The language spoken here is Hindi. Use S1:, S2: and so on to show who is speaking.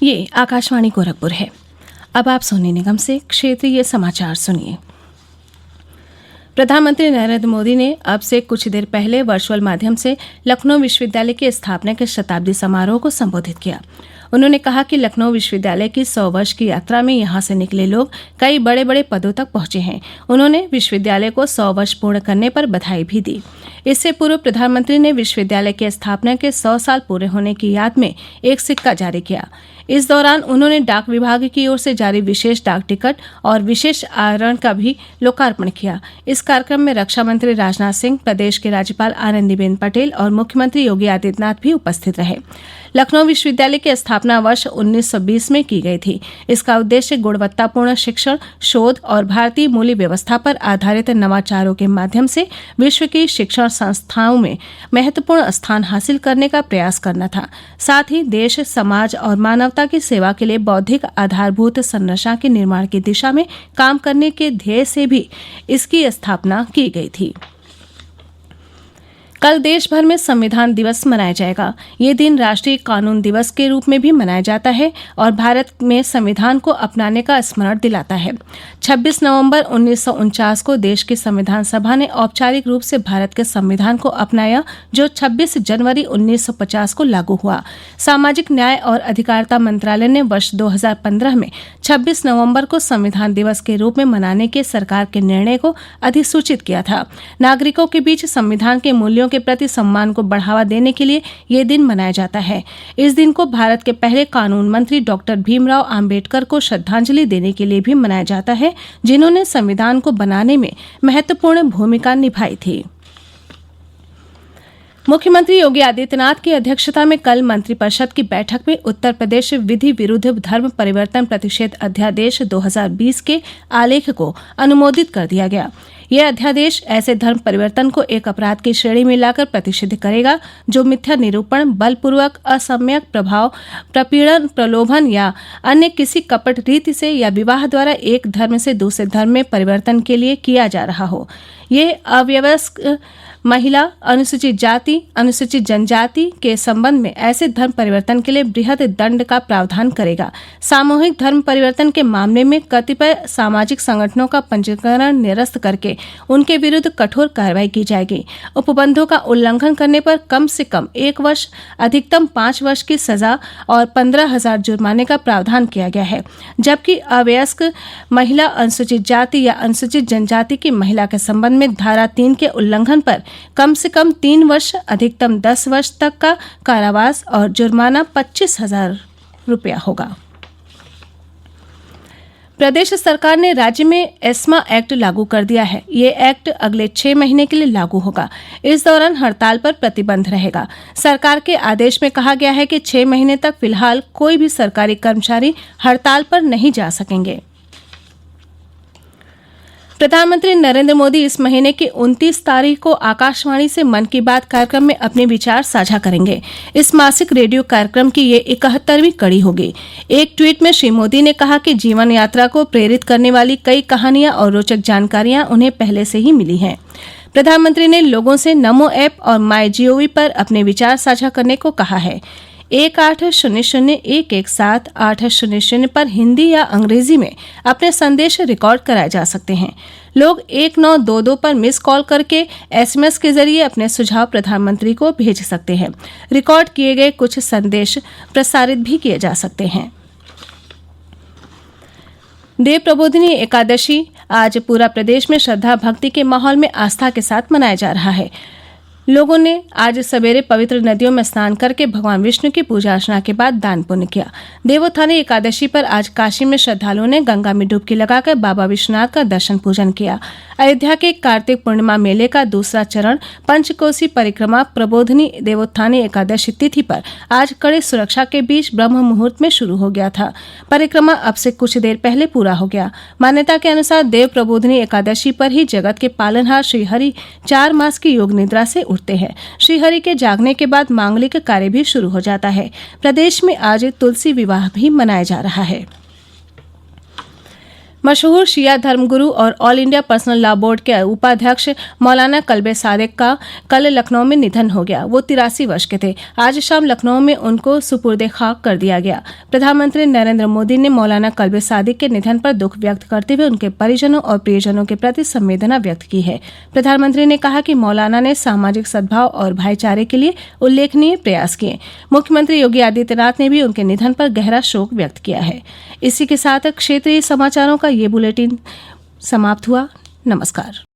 S1: ये आकाशवाणी गोरखपुर है। अब आप सोनी निगम से क्षेत्रीय समाचार सुनिए। प्रधानमंत्री नरेंद्र मोदी ने अब से कुछ देर पहले वर्चुअल माध्यम से लखनऊ विश्वविद्यालय की स्थापना के शताब्दी समारोह को संबोधित किया। उन्होंने कहा कि लखनऊ विश्वविद्यालय की 100 वर्ष की यात्रा में यहाँ से निकले लोग कई बड़े बड़े पदों तक पहुंचे हैं। उन्होंने विश्वविद्यालय को 100 वर्ष पूर्ण करने पर बधाई भी दी। इससे पूर्व प्रधानमंत्री ने विश्वविद्यालय की स्थापना के 100 साल पूरे होने की याद में एक सिक्का जारी किया। इस दौरान उन्होंने डाक विभाग की ओर से जारी विशेष डाक टिकट और विशेष आवरण का भी लोकार्पण किया। इस कार्यक्रम में रक्षा मंत्री राजनाथ सिंह, प्रदेश के राज्यपाल आनंदीबेन पटेल और मुख्यमंत्री योगी आदित्यनाथ भी उपस्थित रहे। लखनऊ विश्वविद्यालय की स्थापना वर्ष 1920 में की गई थी। इसका उद्देश्य गुणवत्तापूर्ण शिक्षण, शोध और भारतीय मूल्य व्यवस्था पर आधारित नवाचारों के माध्यम से विश्व की शिक्षण संस्थाओं में महत्वपूर्ण स्थान हासिल करने का प्रयास करना था। साथ ही देश, समाज और मानवता की सेवा के लिए बौद्धिक आधारभूत संरचना के निर्माण की दिशा में काम करने के ध्येय से भी इसकी स्थापना की गई थी। कल देश भर में संविधान दिवस मनाया जाएगा। ये दिन राष्ट्रीय कानून दिवस के रूप में भी मनाया जाता है और भारत में संविधान को अपनाने का स्मरण दिलाता है। 26 नवंबर 1949 को देश की संविधान सभा ने औपचारिक रूप से भारत के संविधान को अपनाया, जो 26 जनवरी 1950 को लागू हुआ। सामाजिक न्याय और अधिकारिता मंत्रालय ने वर्ष 2015 में 26 नवंबर को संविधान दिवस के रूप में मनाने के सरकार के निर्णय को अधिसूचित किया था। नागरिकों के बीच संविधान के मूल्यों के प्रति सम्मान को बढ़ावा देने के लिए ये दिन मनाया जाता है। इस दिन को भारत के पहले कानून मंत्री डॉक्टर भीमराव आम्बेडकर को श्रद्धांजलि देने के लिए भी मनाया जाता है, जिन्होंने संविधान को बनाने में महत्वपूर्ण भूमिका निभाई थी। मुख्यमंत्री योगी आदित्यनाथ की अध्यक्षता में कल मंत्रिपरिषद की बैठक में उत्तर प्रदेश विधि विरुद्ध धर्म परिवर्तन प्रतिषेध अध्यादेश 2020 के आलेख को अनुमोदित कर दिया गया। यह अध्यादेश ऐसे धर्म परिवर्तन को एक अपराध की श्रेणी में लाकर प्रतिषिद्ध करेगा जो मिथ्या निरूपण, बलपूर्वक, असम्यक प्रभाव, प्रपीड़न, प्रलोभन या अन्य किसी कपट रीति से या विवाह द्वारा एक धर्म से दूसरे धर्म में परिवर्तन के लिए किया जा रहा हो। ये अव्यवस्क महिला, अनुसूचित जाति, अनुसूचित जनजाति के संबंध में ऐसे धर्म परिवर्तन के लिए बृहद दंड का प्रावधान करेगा। सामूहिक धर्म परिवर्तन के मामले में कतिपय सामाजिक संगठनों का पंजीकरण निरस्त करके उनके विरुद्ध कठोर कार्रवाई की जाएगी। उपबंधों का उल्लंघन करने पर कम से कम 1 वर्ष, अधिकतम 5 वर्ष की सजा और 15,000 जुर्माने का प्रावधान किया गया है। जबकि अवयस्क महिला, अनुसूचित जाति या अनुसूचित जनजाति की महिला के संबंध में धारा 3 के उल्लंघन पर कम से कम 3 वर्ष, अधिकतम 10 वर्ष तक का कारावास और जुर्माना 25,000 रुपया होगा। प्रदेश सरकार ने राज्य में एस्मा एक्ट लागू कर दिया है। ये एक्ट अगले 6 महीने के लिए लागू होगा। इस दौरान हड़ताल पर प्रतिबंध रहेगा। सरकार के आदेश में कहा गया है कि 6 महीने तक फिलहाल कोई भी सरकारी कर्मचारी हड़ताल पर नहीं जा सकेंगे। प्रधानमंत्री नरेंद्र मोदी इस महीने की 29 तारीख को आकाशवाणी से मन की बात कार्यक्रम में अपने विचार साझा करेंगे। इस मासिक रेडियो कार्यक्रम की ये 71वीं कड़ी होगी। एक ट्वीट में श्री मोदी ने कहा कि जीवन यात्रा को प्रेरित करने वाली कई कहानियां और रोचक जानकारियां उन्हें पहले से ही मिली हैं। प्रधानमंत्री ने लोगों से नमो ऐप और MyGov पर अपने विचार साझा करने को कहा है। 1800-117-800 पर हिंदी या अंग्रेजी में अपने संदेश रिकॉर्ड कराए जा सकते हैं। लोग 1922 पर मिस कॉल करके SMS के जरिए अपने सुझाव प्रधानमंत्री को भेज सकते हैं। रिकॉर्ड किए गए कुछ संदेश प्रसारित भी किए जा सकते हैं। देव प्रबोधिनी एकादशी आज पूरा प्रदेश में श्रद्धा भक्ति के माहौल में आस्था के साथ मनाया जा रहा है। लोगों ने आज सवेरे पवित्र नदियों में स्नान करके भगवान विष्णु की पूजा अर्चना के बाद दान पुण्य किया। देवोत्थानी एकादशी पर आज काशी में श्रद्धालुओं ने गंगा में डुबकी लगाकर बाबा विश्वनाथ का दर्शन पूजन किया। अयोध्या के कार्तिक पूर्णिमा मेले का दूसरा चरण पंचकोसी परिक्रमा प्रबोधिनी देवोत्थानी एकादशी तिथि पर आज कड़े सुरक्षा के बीच ब्रह्म मुहूर्त में शुरू हो गया था। परिक्रमा अब से कुछ देर पहले पूरा हो गया। मान्यता के अनुसार देव प्रबोधिनी एकादशी पर ही जगत के पालनहार श्रीहरि 4 मास की योग निद्रा से उठते हैं। श्रीहरि के जागने के बाद मांगलिक कार्य भी शुरू हो जाता है। प्रदेश में आज तुलसी विवाह भी मनाया जा रहा है। मशहूर शिया धर्मगुरु और all India personal law board के उपाध्यक्ष मौलाना कल्बे सादिक का कल लखनऊ में निधन हो गया। वो 83 वर्ष के थे। आज शाम लखनऊ में उनको सुपुर्दे खाक कर दिया गया। प्रधानमंत्री नरेंद्र मोदी ने मौलाना कल्बे सादिक के निधन पर दुख व्यक्त करते हुए उनके परिजनों और प्रियजनों के प्रति संवेदना व्यक्त की है। प्रधानमंत्री ने कहा कि मौलाना ने सामाजिक सद्भाव और भाईचारे के लिए उल्लेखनीय प्रयास किए। मुख्यमंत्री योगी आदित्यनाथ ने भी उनके निधन पर गहरा शोक व्यक्त किया है। इसी के साथ क्षेत्रीय समाचारों का ये बुलेटिन समाप्त हुआ। नमस्कार।